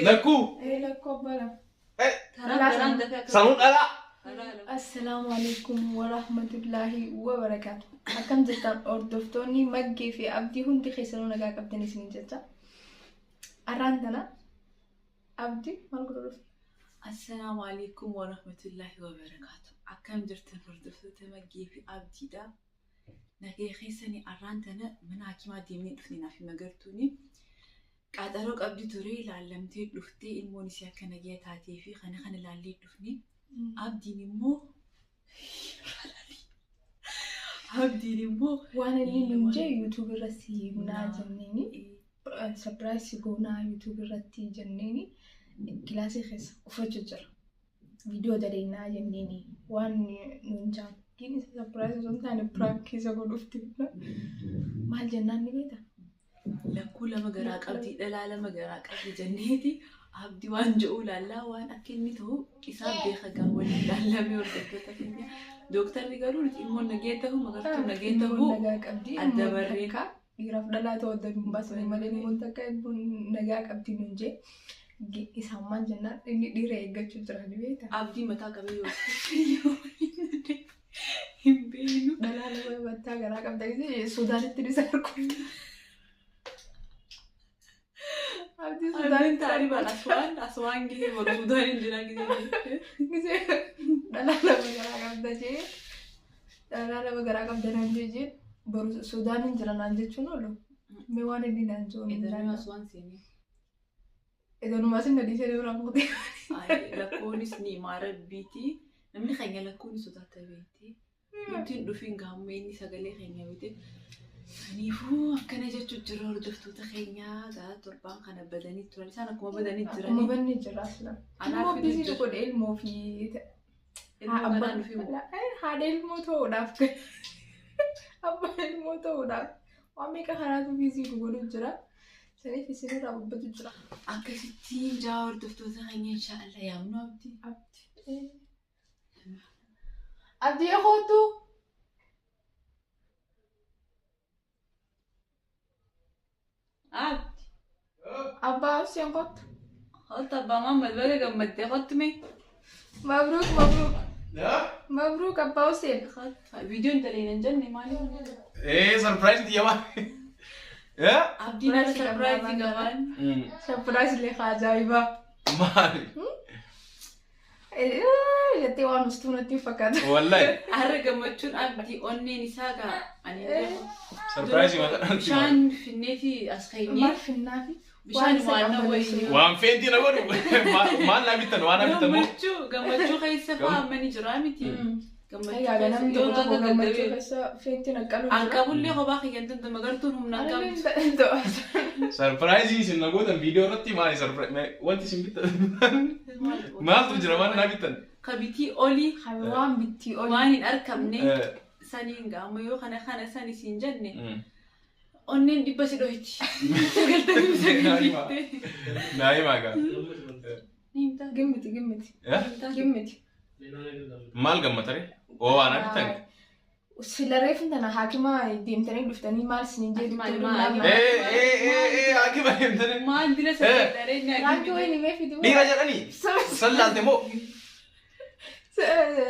لكو لكو بلا سنون ألا السلام عليكم ورحمة الله وبركاته أكم جتان أردفتوني مجي في أبدي هندي خيسلون نجاك أبدني سنين جتا أراندنا أبدي ما نقول السلام عليكم ورحمة الله وبركاته أكم جتان أردفتوني مجي في أبدي دا نجي خيسني أراندنا من حكيمة ديمين فينا في مجرتوني قاعد أروق أبدي توري لعلمتي لفتي المونسيا كنجيت هاتي في خنا لعلي لفني أبدي نمو أبدي نمو وانا اللي نجي يوتيوب راسي منا جنيني سبرايز يقولنا يوتيوب راتي جنيني كلاسي خيس وفجر فيديو دارينا جنيني وان نجا كيني سبرايز زونتاني براكي سقول افتنا مال جنان نبيتا لكل ما جراك أبدي لا ما جراك أبدي جنيتي أبدي وان جؤول الله وان أكني تو كساب بيخجع ولا لا ميورد كتفني دكتور رجالو إيمون نجيته مغرتو نجيته نجاك أبدي الدبريكا يرف لا تود بس لما لين منتك نجاك أبدي نجى إسحامان جنات إني ديريجا تجرا دبيتا أبدي متى كبير يبينو لا متى جراك أبدي السودان تريساركم أبدي سودان تاري بالأسوان كذي والسودان جنا كذي لا بقراك أبدا نجيجي برو السودان جنا نجيج شنو لو ميوان اللي نجوا إذا ما أسوان سيني إذا نماسين ندي شيء برامودي لكوني سني مارد بيتي نمني خيني لكوني سودان تبيتي يمكن دفين قاميني سجلي خيني بيتي نيفو كنا جت جرور دفتو تخينيا قاعد تربان خنا بدني ترى لسانا كم بدني ترى ما بدني جرا أصلا أنا في بيزي تقول علمه في لا هذا علمه تو دافك أبا علمه تو داف وامي كهرات بيزي تقول جرا سني في سنة رابط بدو جرا أكستين جاور دفتو تخينيا إن شاء الله يا منو أبدي أخوتو أبا أوسيان قط خلط أبا ماما البلد قمت خطمي مبروك مبروك أبا أوسيان خلط فيديو أنت اللي ننجني مالي إيه سربرايز دي يا ما يا أبدي ناس سربرايز كمان سربرايز اللي خاجايبا مالي جتي وانستونتي فقط والله أرجع متشون أبدي أني نساقة أنا سربرايز ما بشان في النتي أسخيني ما في النافي بشان وانا وين وان فين دي نقول ما نبيتن وانا بيتن قمتشو خيسة فاهمني جرامتي هي أنا نمدي قمتشو خيسة فين تنقلوا أنكابول لي خباخي أنت مقرتهم نكاب سربرايز يسون نقول الفيديو رتي ما سربرايز وانت سمبيت ما تجرا وانا نبيتن خبيتي أولي حيوان بيتي أولي واني أركبني سانين قاموا يو خنا ساني سينجني أنين دي بس دويتي سجلتني سجلتي نايم أكا نيمتا جمتي مال قمتري أو أنا بيتن سلريف أنت حاكمة ديمتني دفتني مال سنين جد إيه أكيد ما يمتني ما عندنا سلرين راكي وين ما في دو دي رجعني سلالتي مو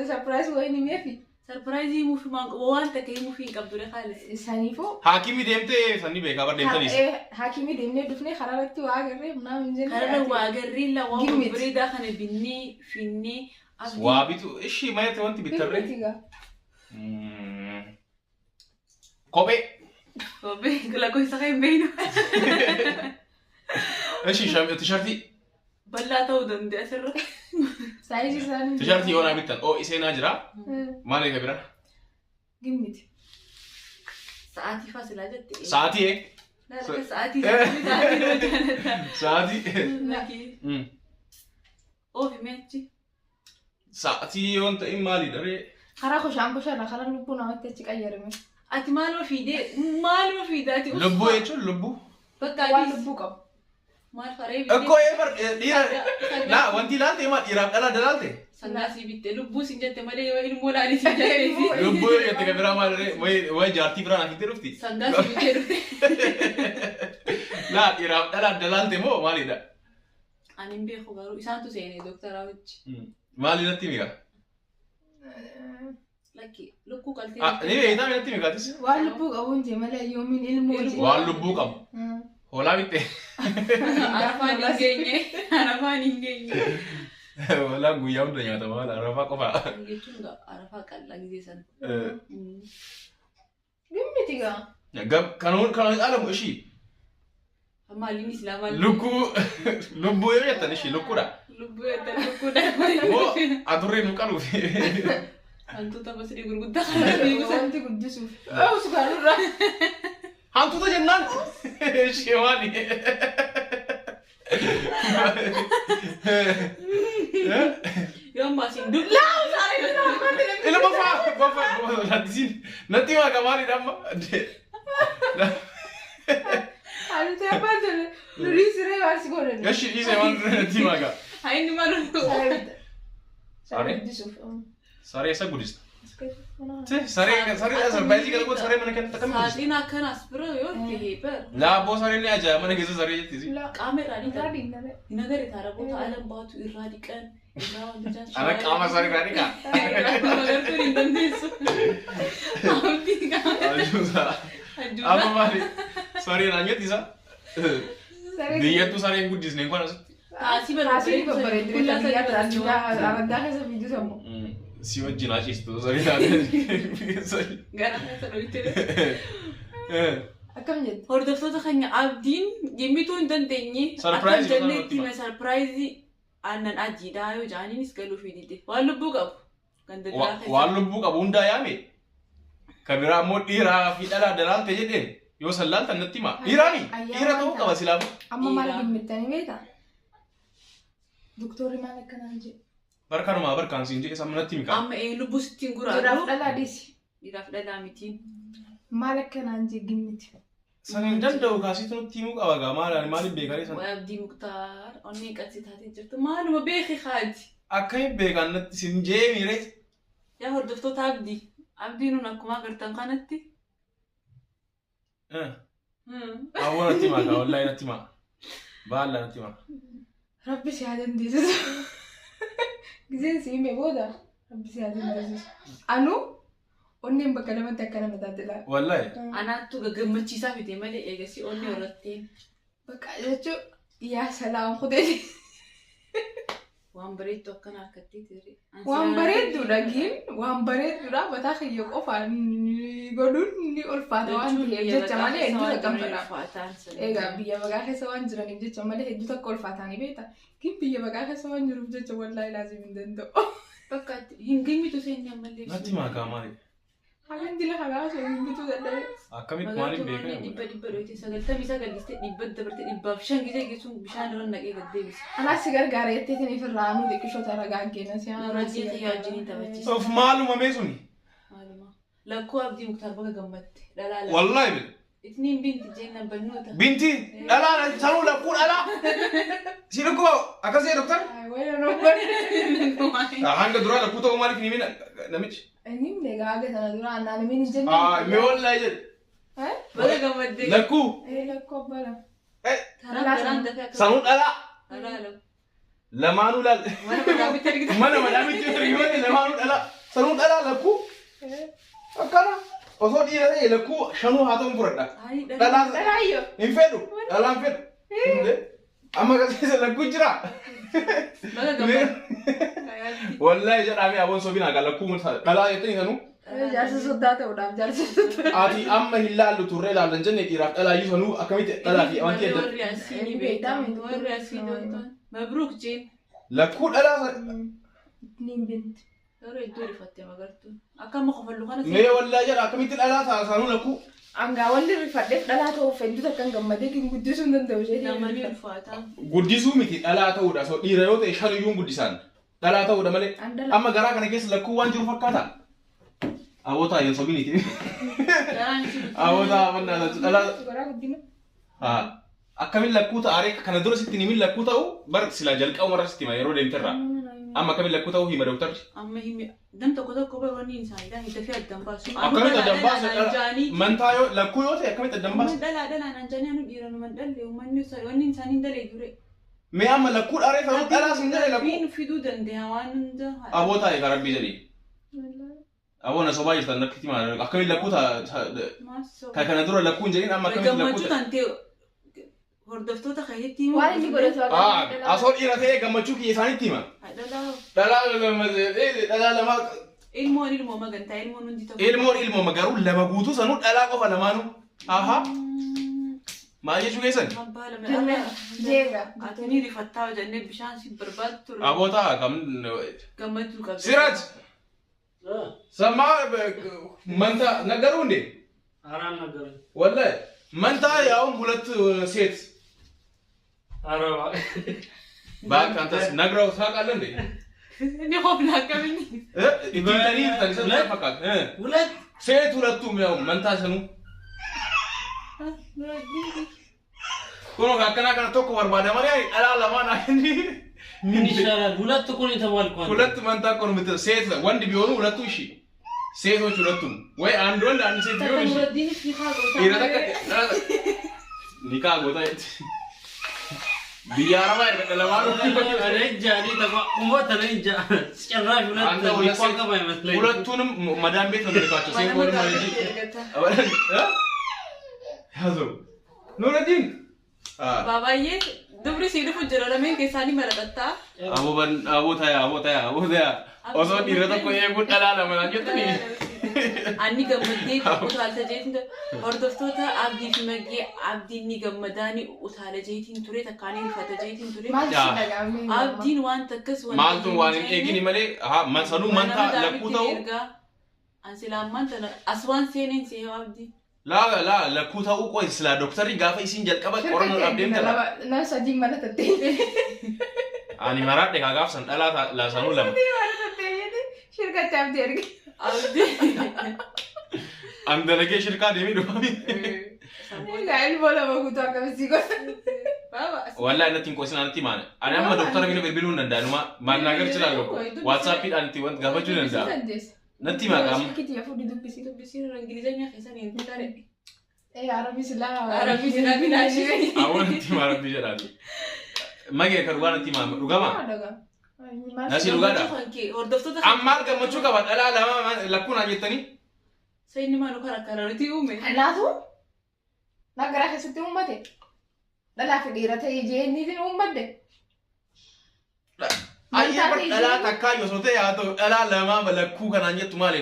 سربرايز وين ما في سربرايزي مو في مانك وانت كي مو في قبضة خالص سانيفو حاكمي ديمتي سني بيكابر ديمتني حاكمي ديمني دفني خرارتي واغري منا من جن خرر واغري لا وبريدا خن بني فيني وابيتو إيش ما يتوانتي بتري كوبي كلا كويس خايم بينه إيش شام تشارتي بلا تودن دي أسر سايجي ساني تشارتي أنا بيتن أو إيش ناجرا ما لي كبيرة جمتي ساعتي فاصلة جت ساعتي إيه لا ساعتي ساعتي لكن أو في ماتي ساعتي يوم تأم مالي دري خرا خوش عم بشر خرا لبونا ما تتشك أيرمي أتي مالو في دي مالو في داتي لبو إيشو لبو بتاعي لبوكم مال خريب أكو إيبر ديرا لا وانتي لالتي ما إيرام ألا دلالتي سناسي بيت لبو سنجت مالي وين مولا علي سنجت لبو يتكبر ما وين جارتي برا نكتير وفتي سناسي بيت لا إيرام ألا دلالتي مو مالي ده Ani hin beeku garuu isaantu seenee doktara wajji. Maali natti mi'a? Lakki lukkuu qaltee. Ni beektaa natti mi'a gaatis? Waan lubbuu qabuun jee malee yoomiin ilmoo jee. Waan lubbuu qabu. Hoolaa bitte. Arafaan hin geenye. Arafaan hin geenye. Hoolaa guyyaa hunda nyaatama maal arafaa qofa. Jechuun arafaa qal'aa gisee sana. Gimmiti gaa. Kan caalamu ishii. Maaliin islaamaa. Lubbuu yoo jettan ishii lukkuudha. Lubbuu jettan lukkuudha. Moo adurree nu qaluufi. Hantuuta masrii gurguddaa kana beekusan. Wanti guddisuuf. Sugaarurraa. Hantuuta jennaan. Ishee maali? Yoo ammaasiin dullaa saaree ilma fa'aa lattisiin natti maa kamaaliidha amma. Alta apa tu? Luri siree waasi godhan. Yashi dhiisee waan natti maa gaa. haa inni malu. Saree? Guddisuuf. Saree isa guddista. Saree sarbaayisii gara goota saree mana keessatti akkamitti? Saaxiin akkanas bira yoo ta'e bar. Laaboo saree ni ajaa'iba mana keessa saree jettisi. Qaama irraa dhiqan. Hin agarre taaraboota alam baatu irraa dhiqan. Irraa wanta jaalatu. Ana qaama saree irraa dhiqaa. Agartuun hin dandeessu. Abdii qaama. Ajuusa. Amma maali? Saree naan jettisa? Biyyattuu sareen guddisneen kun asitti. Taasii babbareedina biyyaa taasisaa araggaa keessa fiidu sammuu. Si wajjin haas'istu saree taatee. Gara keessa dho'itte. Akkam jettu? Hordoftoota keenya abdiin jimmituu hin dandeenye. Sarpiraayizii akka janneetti hime sarpiraayizii aannan ajiidhaa yoo jaaniinis galuu fi dide. Waan lubbuu qabu. Waan lubbuu qabu hundaa yaame. Kan biraa immoo dhiiraa fi dhalaa dalaalte jedheen yoo sallaaltan natti hima. Dhiiraani? Dhiira ta'uu qaba silaafu. Amma maal gimmittanii beektaa? Doktorri maal akkanaan jedhu? Barkanumaa barkaan siin jedhe samma natti himi qaba. Amma lubbuu sittiin guraadhu. Dhiiraaf dhalaa dhiisi. Dhiiraaf dhalaa mitiin. Maal akkanaan jedhu gimmiti? San hin danda'u kaasitu nutti himuu qaba gaa maaliin beekanii san? Waa abdii muktaar onnee qaxxee taatee jirtu maaluma beeki haati. Akkamiin beekan natti sin jee miire? Yaa hordoftoota abdii. Abdiin nun akkuma agartan kanatti. Awwa natti himaa gaa wallaahi natti himaa. Baala natti himaa. Rabbi si haa dandeessisu. Giseen si hime booda rabbi si haa dandeessisu. Anu onneen bakka lamatti akkana na taatila. Wallaahi. Anaattu gammachiisaa fite malee eegasii onnee horatteen. Bakka jechuun yaa salaam kutee. Waan bareeddu akkana harkatti ture. Waan bareedduudha giin waan bareedduudha mataa kiyya qofaan godhuun ni ulfaata waan ta'eef jecha malee hedduu takkan fedha. Egaa biyya bagaa keessa waan jiraniif jecha malee hedduu takka ulfaataanii beekta. Giin biyya bagaa keessa waan jiruuf jecha wallaahi laazim hin danda'u. Bakka hin gimmitu seenni ammallee. Natti himaa gaa maali? Hagan dila hagaa osoo hin bituu dadhabe. Akkamitti maaliin beekan? Dhibba dhoyte 99 dhibba dabarte 500 gisee geessuun bishaan irra naqee gad deebise. Anaas si gargaara jettee kan ifirraa nu xiqqishoota ragaa geena si haa Nurajjii xiyyaa wajjin taphachiisa. Of maaluma meesuni? Maaluma. Lakkoo abdii muktaar baga gammatte. Dhalaa Wallaahi bil. Itniin binti jeenna bannoota. Binti dhalaa sanuu lakkuu dhalaa. Si lakkoo akkasii doktar? wayya nobbani. Hanga duraa lakkuu ta'uu maaliif ni mina namichi? Inni meegaa aga sana dura annaan min jenne. Mee wallaahi jedhe. Baga gammatte. Lakkuu. Lakkoo bala. Taraan dafee akka. Sanuu dhalaa. Dhalaa lakkoo. Lamaanuu laal. Mana madaamitti argita. Mana madaamitti argita lamaanuu dhalaa. Sanuu dhalaa lakkuu. Akkana. Osoo dhiira ta'e lakkuu shanuu haa ta'uun furadha. Dhalaa. Dhalaayyoo. Hin fedhu. Dhalaan fedhu. Amma akkasiisa lakkuu jira. Baga gammatte. Wallaahi jedhamee aboon sobinaa gaa lakkuu dhalaa jettanii sanuu. Jaarsa soddaa ta'uudhaaf jaarsa soddaa. Ati amma hin laallu turree ilaallan jenne dhiiraaf dhalaa iyyuu sanuu akkamitti dhalaa fi wanti edda. Warri asiin beekamu. Warri asiin beekamu. Mabruuk jeen. Lakkuu dhalaa. Niin binti. Yeroo iddoo rifattee magartuu. Akkama qofallu kana Mee wallaahi jedha akkamitti dhalaa ta'a sanuu lakkuu. Angaa wanti rifadheef dhalaa ta'uuf hedduu takkan gammadee kan guddisuu hin danda'u ishee. namanii ulfaataa. Guddisuu miti dhalaa ta'uudha. So dhiira yoo ta'e shan iyyuu guddisaan. Dhalaa ta'uudha malee. Amma garaa kana keessa lakkuu waan jiru fakkaata. Awwoota ayyan sobiniiti. Awwoota amanna dhalaa. Garaa guddina. Haa. Akkamiin lakkuu ta'aare kana dura sitti himin lakkuu ta'u bar sila jalqaba marra sitti hima yeroo deemterraa. Amma akkamiin lakkuu ta'u hima dooktarri. Amma himi nam tokko tokko baroonni isaaniidha hidda fi addan baasu. Akkamitti addan baasu mantaa yoo lakkuu yoo ta'e akkamitti addan baasu. Dhalaa dhalaan anjaanii anu dhiiranu man dhalle uummanni wanni isaanii dalee dure. mee amma lakkuu dhaaree ta'uu dhalaa sin jedhe lakkuu Rabbiin fiduu danda'a waan hunda. aboo taa'e ka rabbii jedhee aboo na sobaa jirtan nakkitti maal akkamiin lakkuu ka kana dura lakkuu hin jedhin amma akkamiin lakkuu gammachuu tantee hordoftoota keessatti waan inni godhatu asoo dhiira ta'ee gammachuu kiyya isaanitti hima dhalaa lama ilmoo magantaa ilmoon hundi tokko ilmoo garuu lama guutuu sanuu dhalaa qofa lamaanuu aha maal jechuu keessan jeega atanii rifattaa jennee bishaan si barbaadu ture aboota kam gammachuu qabda Siraj sama manta ነገሩ እንዴ አራን ነገር ወላሂ መንታ ያው ሁለት ሴት አረባ ባክ አንተስ ነግረው ታውቃለህ እንዴ እኔ ሆብላ ከምን ኢንተሪ ተንሰለ ፈቃድ ሁለት ሴት ሁለቱም ያው መንታ ሰኑ ኮኖ ካከና ካና ቶኮ ወርባደ ማሪያ አላላ ማና ምን ይሻላል ሁለት እኮ ነው የተባልኩት ሁለት መንታ እኮ ነው የምትለው ሴት ወንድ ቢሆኑ ሁለቱ እሺ ሴቶች ሁለቱም ወይ አንድ ወንድ አንድ ሴት ቢሆን እሺ ይረተከ ኒካ ጎታ ቢያራማ ይረከለማሉ ረጃኒ ተቋቁሞ ተረጃ ጭራሽ ሁለት ሊቋቋም አይመስለኝም ሁለቱንም መዳም ቤት ነው ልካቸው ሴት ወንድ ማለት ያዞ ኑረዲን ባባዬ dubri si dhufu jira lameen keessaanii maradhatta abootaa osoo dhiira tokko eeguun dhalaa lama naan jettanii anni gammaddee utaalta jeetiin hordoftoota abdii fi maggee abdiin ni gammadaanii utaala jeetiin ture takkaanii rifata jeetiin ture abdiin waan takkas maaltu waan hin eegini malee sanuu manta lakkuu ta'u ansilaammaan tana as waan seeneen see abdii la lakkuu ta'uu qoy sila doktarri gaafa isiin jalqaba qorannoo dhabdeemtala na sajii mana tattee ani maraadhe kaa gaafsan dhalaa laasanuu lama shirkatti abdii erge abdii an dalagee shirkaa deemee dhufami ilmoo lama guutuu akkamisii godha wallahi natti hin qosin anatti maana ani amma doktara bina bilbiluu hin danda'anuma maannaagar jiraatu waatsaappiidhaan itti wanti gaafachuu danda'a natti maqam kiti ya fudi dubbisi dubbisiin ingilizenya keessan hin tare arabi sila binashi awwan natti marabbi jedhaati magee ka dhugaa natti maama dhugama nasi dhugaadha hordoftoota ammaal gammachuu qaba dhalaa lama lakkuun haa jettanii sayni maanu karakkararati uume laatu nagara keessatti uummate dhalaa fi dhiira ta'ee jeenniitiin uummadde ayyee dhalaa takkaa yoo ta'e haa ta'u dhalaa lama lakkuu kanaan jettu maali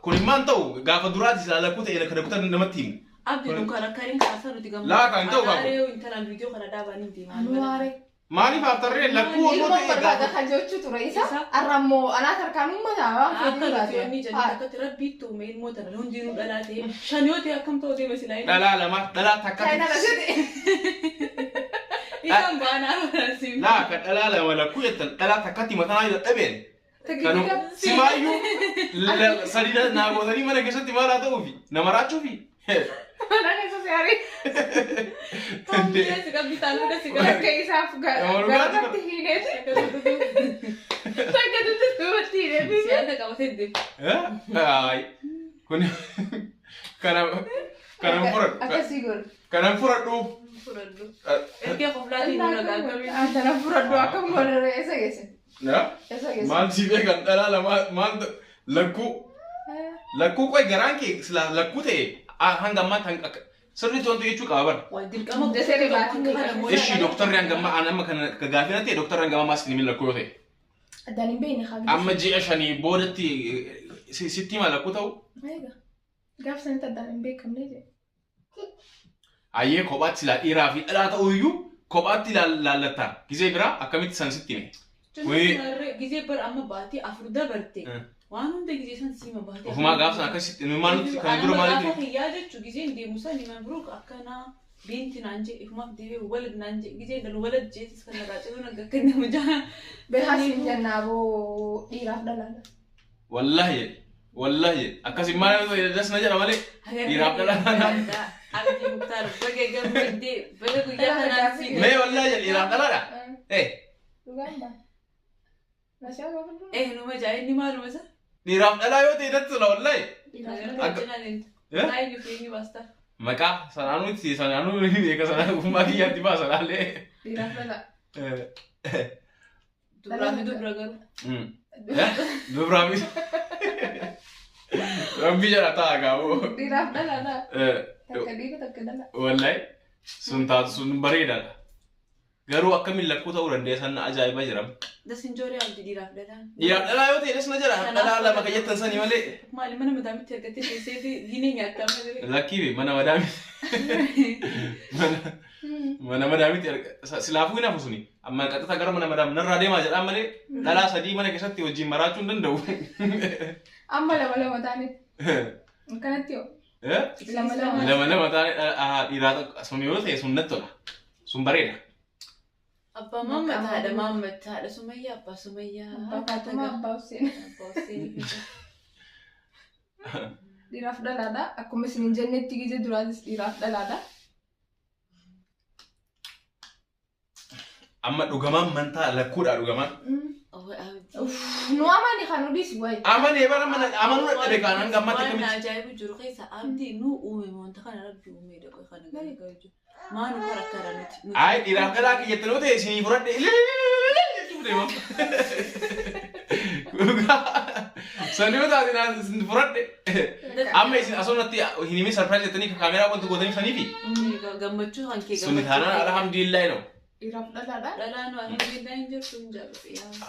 kun immaan ta'u gaafa duraati silaa lakkuu ta'e kan lakkuu namatti himu abdi nu karakkariin kaasaa nuti gammadu laa kan ta'u qabu intalaan viidiyoo kana dhaabanii anuwaare maaliif aftarree lakkuu osoo ta'e barbaada kan jechuu ture isa arrammoo anaat harkaan uummataa waan akka nuti jennee akkatti rabbiitti uume ilmoo tana hundinuu dhalaa ta'e shan yoo ta'e akkam ta'u deema silaa dhalaa lama dhalaa takka isaan baanaa barasiif laa kan dhalaa lama lakkuu jettan dhalaa takkatti matanaa yoo dhabeen kanu simaayyuu sadii naagotanii mana keessatti maal haa ta'uufi nama raachuufi mana keessa siyaari toombilee si qabbitaan luka si akka isaaf gaafatti hiineeti akka dubbatti hiineeti siyaasa qabatee deemu kun kanan furadhu akkasii godhu kanan furadhu furadhu ergee qoflaatiin nuna gaagabee antana furadhu akkam godhare eessa geesse maal si beekan dhalaa lama maal lakkuu qoy garaan kee sila lakkuu ta'e hanga ammaatti sirriitti wantu jechuu qaba bara waan dirqama Desere baatiin ishii doktarri hanga amma kan gaafina ta'e doktarri hanga ammaa isin lakkuu yoo ta'e addaan hin beekne haa amma ji'a shanii boodatti sitti hima lakkuu ta'u gaaf sanitti addaan hin beekamne jee ayyee kophaatti silaa dhiiraa fi dhalaa ta'uu iyyuu kophaatti laallattaa gizee biraa akkamitti san sitti hime gizee bara amma baatee afur dabarte waan hunda gizee san siima baatee ofumaa gaafsan akkasitti maal nuti kan dura maaliif gaafa hiyyaa jechuu gizeen deemu san himan biroo akkanaa binti naan jee ifumaaf deebee walad naan jee gizee dan walad jeesis kan narraa ciluun akka akka nama jaa beekaasiin jannaaboo dhiiraaf dhalaala wallahi akkasi maal dasna jedha malee dhiiraaf dhalaala abdi muktaar baga gammadee baga guyyaa kanaan si mee wallahi dhiiraaf dhalaala dhugaan baa nasiyaa gaafadhu numa jaa inni maaluma isa dhiiraaf dhalaa yoo ta'e datti tola wallahi maqaa sanaanuu beeka sanaa ufummaa kiyyaatti baasa laallee dhiiraaf dhalaa dubra garu. Dubra mi. Rabbi jara ta'a gaa'u. Dhiiraaf dhalaadha. Takka dhiira takka dhala. Wallahi sun taatu sun bareedaadha. Garuu akkamiin lakkuu ta'uu dandeessan ajaa'iba jiram. Dasinjooree abdii dhiiraaf dhalaa. Dhiiraaf dhalaa yoo ta'e desna jira. Dhalaa lama kan jettan sanii malee. Maali mana madaamitti argattee teessee fi diinee nyaataa malee. Lakkii mana madaamitti. Mana madaamitti silaafuu hin hafu suni. Amma qaxxata gara mana madaam narraa deemaa jedhaan malee dhalaa sadii mana keessatti wajjin maraachuu hin danda'u. Amma lama taane. Kanatti yoo. Lama taane dhiiraa sun yoo ta'e sun natti tola. Sun bareeda. Abbaa maammattaadha maammattaadha Sumayyaa abbaa Sumayyaa. Abbaa Faatumaa abbaa Hussein. Dhiiraaf dhalaadha. Akkuma isin jennetti gizee duraatis dhiiraaf dhalaadha. Amma dhugamaan mantaa lakkuudha dhugamaan. Nu amani kan udis wayi. Amani bara mana amanu dhabe kanan gammata kamit. Waan ajaa'ibu jiru keessa abdii nu uume moonta kana rabbi uume dhaqo kana gargaaru jiru. Maanu karakara nuti. Ay dhiiraaf dhalaa kiyyattanii yoo ta'e isinii fudhadhe jechuu deema. Sanii yoo taate isin fudhadhe. Amma isin asumatti hin himi sarpiraayiz jettanii kaameeraa wanti gootanii saniifi. Gammachuu kan kee Suni taanaan alhamdulillahi no. Dhiiraaf dhalaadha. Dhalaan alhamdulillah hin jirtu hin jaalladhu.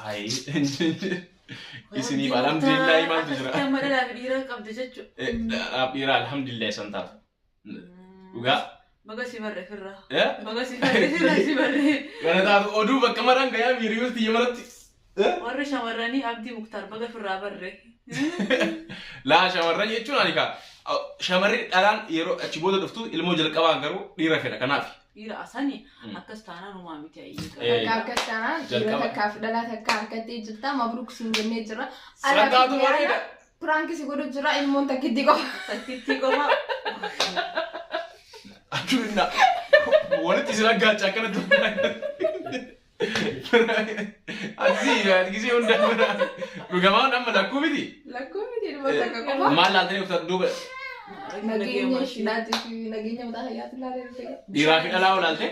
Ay isiniif alhamdulillahi maaltu jira. Akka amma dhalaa fi dhiira qabda jechuudha. Dhiira alhamdulillahi san taatu. Dhugaa. Baga si barre firra. Baga si barre firra si barre. Kana taatu oduu bakka maraan gayaa miiriyuus xiyya maratti. Warri shamarranii abdii muktaar baga firraa barre. Laa shamarran jechuun ani kaa shamarri dhalaan yeroo achi booda dhuftu ilmoo jalqabaa garuu dhiira fedha kanaaf. Dhiira asanii akkas taanaan uumaa miti ayyee. Akkas taanaan dhiira takkaaf dhalaa takka harkatti jirta mabruuk siin jennee jira. Sangaatu bareeda. Piraanki si godhu jira ilmoon takkitti qofa. Takkitti qofa. Aduunna walitti isin aggaachaa akkanatti. Gisee hundaa dhugamaan amma lakkuu miti. Lakkuu miti ilmoo takka qofa. Maal laaltanii uffattu duuba? Nageenya shidaatii fi nageenya mataa hayyaatti ilaalee. Dhiiraa fi dhalaa olaaltee?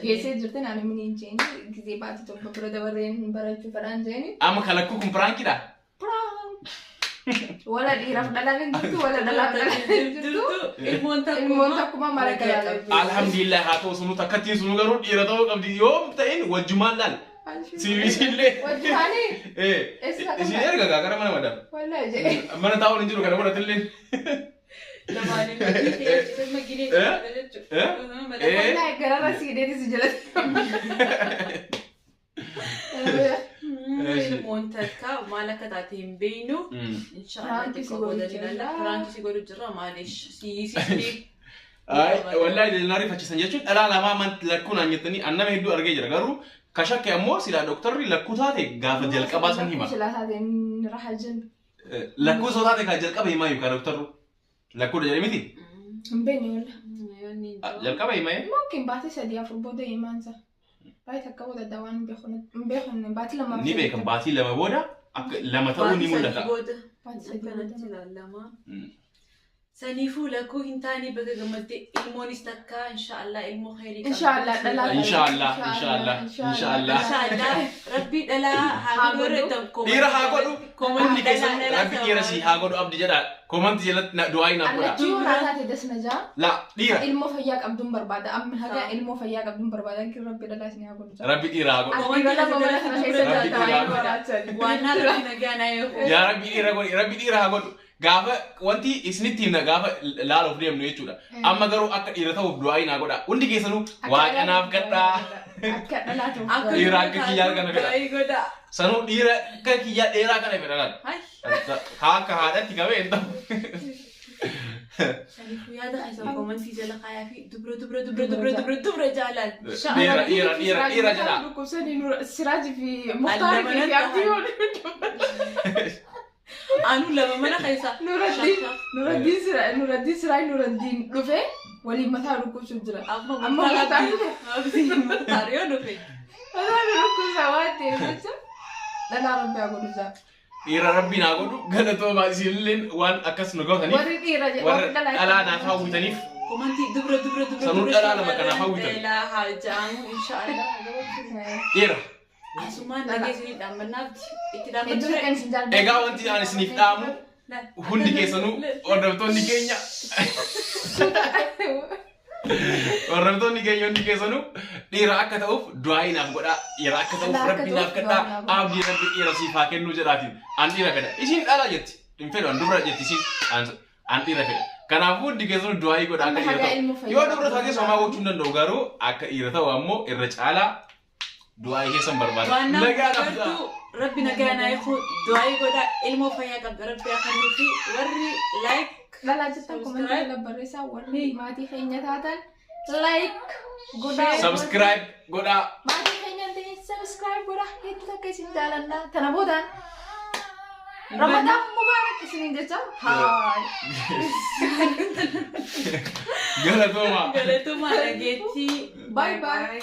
Geessee jirte naannoo mini hin jeeni gisee baatii tokko bira dabarreen barachuu fedhaan jeeni. Amma kan lakkuu kun piraankiidha? Piraank. Wala dhiiraaf dhalaan hin jirtu wala dhalaaf dhalaan hin jirtu. Ilmoon takkuma mara garaa. Alhamdulillah haa ta'u sunu takkattiin sunu garuu dhiira ta'uu qabdi yoo ta'in wajjumaan laal. Sibiisillee. Wajjumaanii. Isin erga gara mana madaam. Wallaahi jee. Mana taa'uun hin jiru kana godhatillee. Lamaanii maginee qabda jechuudha. Wallaahi gararra siideetis jalatti. Ilmoon takka maal akka taate hin beeknu. Inshaallah xiqqoo godhanii ilaalla. Firaanki si godhu jirra maalish siisisii. Wallaahi daldalaa rifachiisan jechuun dhalaa lamaa lakkuun aan jettanii annama hedduu argee jira garuu kashakke ammoo silaa doktorri lakkuu taate gaafa jalqabaa san hima. Lakkuu soo taate kan jalqaba himaa yookaan doktorru lakkuudha jedhee miti. Hin beekne walla. Jalqaba himaa. Mungkin baatii sadii afur booda himaansa. Baay'ee takka booda dawaan hin beekne baatii lama. Ni beekan baatii lama booda lama ta'uu ni mul'ata. Baatii sadii booda. Saniifuu lakkuu hin taane baga gammaddee ilmoonis takka inshaallah ilmoo khayrii qabdi. Inshaallah dhalaa. Inshaallah. Rabbi dhalaa haa godhu. Dhiira haa godhu. Hundi keessan rabbi dhiira si haa godhu abdi jedha. Komanti jalatti du'aa hin godha. Allachuu raasaate dasna jaa. La dhiira. Ilmoo fayyaa qabduun barbaada. Amma haga ilmoo fayyaa qabduun barbaada. Rabbi dhalaa isin haa godhu. Rabbi dhiira haa godhu. Dhiira lama mana kana keessa jaallatanii. Waan rabbi nagaan ayoo. Yaa rabbi dhiira godhu. Rabbi dhiira haa godhu. Gaafa wanti isinitti himna gaafa laaluuf deemnu jechuudha. Amma garuu akka dhiira ta'uuf du'aa hin godha. Hundi keessanuu waaqanaaf gadhaa. Akka dhalaa ta'uuf. Dhiira akka kiyyaa kana fedha. Sanuu dhiira akka kiyyaa dheeraa kana fedha laal. Haa akka haadhatti qabee hin ta'u. Saniifuu yaada keessan komantii jala kaayaa fi dubra jaalan. Dhiira jedha. Siraajii fi Muktaarii fi Abdii Anu lama mana keessa. Nuraddiin Siraay Nuraddiin dhufe waliin mataa dhukkubsuuf jira. Amma mataa dhufe. Abdii Muktaar yoo dhufe. Mataa dhukkubsaa waan ta'eef jecha dhalaa rabbi haa godhu jaa. Dhiira rabbiin haa godhu galatoomaa isinillee waan akkas nu gaafaniif. Warri dhiira jedhu warra dhalaa naaf hawwitaniif komantii dubra Sanuu dhalaa lama kanaaf hawwitan. Beelaa haa jaamu inshaallah. Dhiira. Asumaan nageessanii dhaammannaatti itti Hedduu dhaammachuudha. kan isin jaalladhu. Egaa wanti ani isiniif dhaamu hundi keessanuu hordoftoonni keenya. Hordoftoonni keenya hundi keessanuu dhiira akka ta'uuf du'aayi naaf godhaa. Dhiira akka ta'uuf rabbi naaf kadhaa. Abdii rabbi dhiira siif haa kennuu jedhaatiin. An dhiira fedha. Isiin dhalaa jetti. Hin fedhu an dubra jetti isiin. An dhiira fedha. Kanaafuu hundi keessanuu du'aayi godhaa akka dhiira ta'u. Yoo dubra taatee somaa gochuu hin danda'u garuu akka dhiira ta'u ammoo irra caalaa du'aayi keessan barbaada. Nagaa qabdaa. Rabbi nagaa naa eegu du'aayi godhaa ilmoo fayyaa qabda rabbi haa kennuu fi warri like Dhalaa jettan komantii jala barreessaa warri maatii keenya taatan like godhaa. Subscribe godhaa. Maatii keenya ta'e subscribe godhaa. Hedduu akka isin jaalannaa. Tana boodaan Ramadan Mubarak isiniin jecha. Haay. Galatoomaa. Galatoomaa dhageettii. Bye bye.